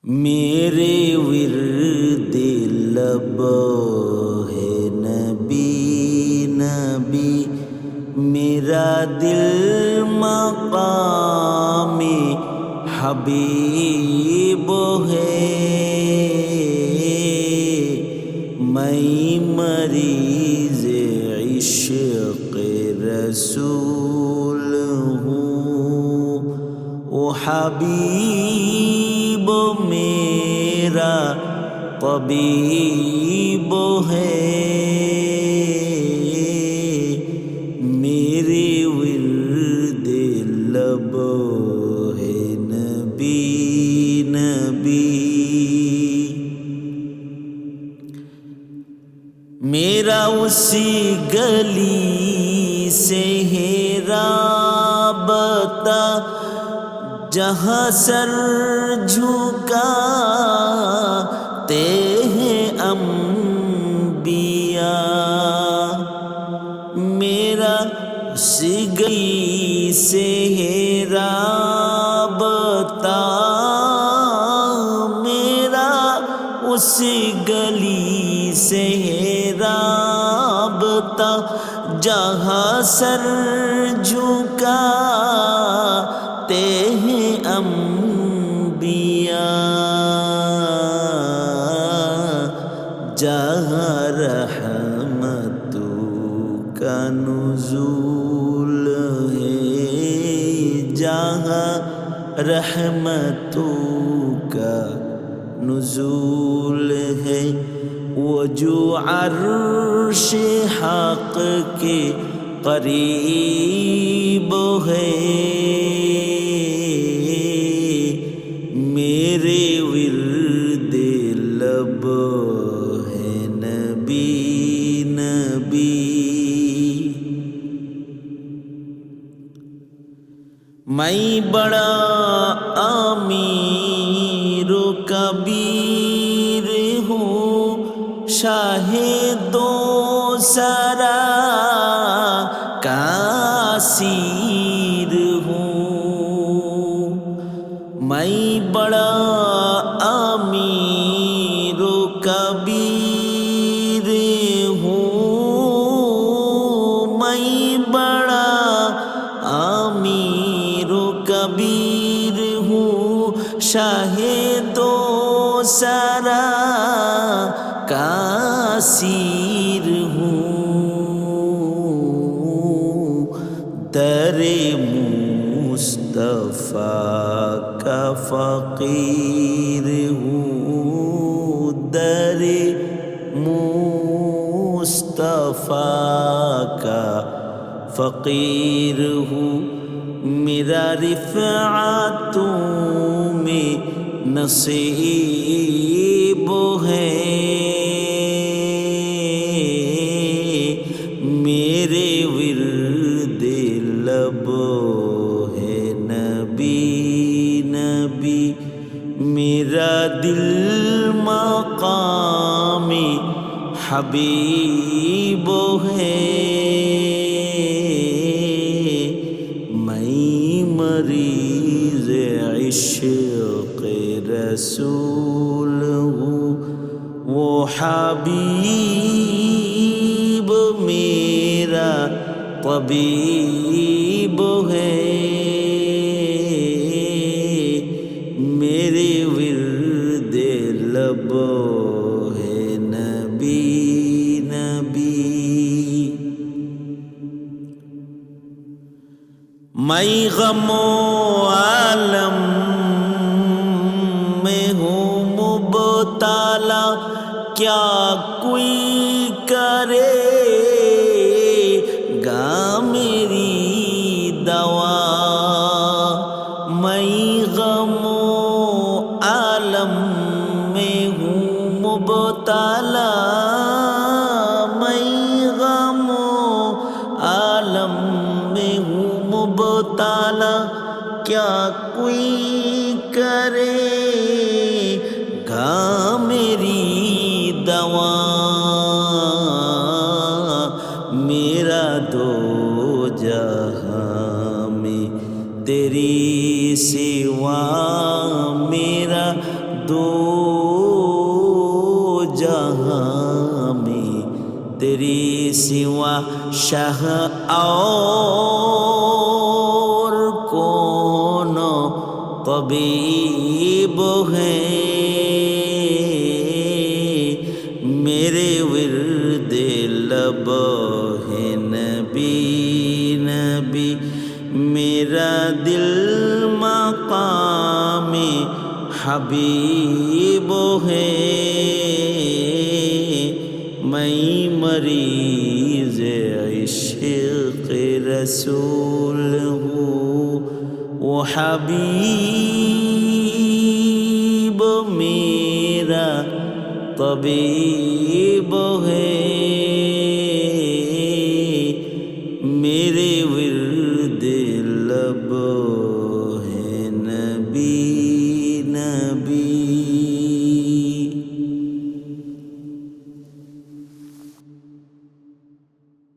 میرے ورد لب ہے نبی نبی، میرا دل مقام حبیب ہے، میں مریض عشق رسول ہوں، وہ حبیب میرا طبیب ہے، میرے ورد لب ہے نبی نبی، میرا اسی گلی سے ہے رابطہ جہاں سر جھکاتے ہیں انبیاء، میرا اسی گلی سے ہے رابطہ، میرا اسی گلی سے ہے رابطہ جہاں سر جھکاتے ہیں انبیاء، جہاں رحمتوں کا نزول ہے، جہاں رحمتوں کا نزول ہے، وہ جو عرش حق کے قریب ہے، میرے ورد لب ہے نبی نبی، میں بڑا امیر و کبیر ہوں، شاہ دو سرا کا اسیر ہوں، میں بڑا امیر و کبیر ہوں، میں بڑا امیر و کبیر ہوں، شاہ دو سرا کا اسیر ہوں، در مصطفیٰ کا فقیر ہوں، در مصطفیٰ کا فقیر ہوں، میرا رفعتوں میں نصیب ہے، میرے ورد لب ہے نبی نبی، میرا دل مقام حبیب ہے، میں مریض عشق رسول ہوں، وہ حبیب میرا طبیب ہے، میرے ورد لب ہے نبی نبی، میں غم و عالم میں ہوں مبتلا، کیا کوئی کرے گا میری دوا، میں غم و عالم میں ہوں مبتلا، میں غم و عالم میں ہوں مبتلا، کیا کوئی کرے گا میری دوا، میرا دو جہاں میں تیری سوا میرا دو جہاں میں تیری سوا شاہ اور کون طبیب ہے میرے ورد لب ہے نبی نبی میرا دل مقام حبیب ہے میں مریض عشق رسول ہوں وہ حبیب میرا طبیب ہے میرے ورد لب ہے نبی نبی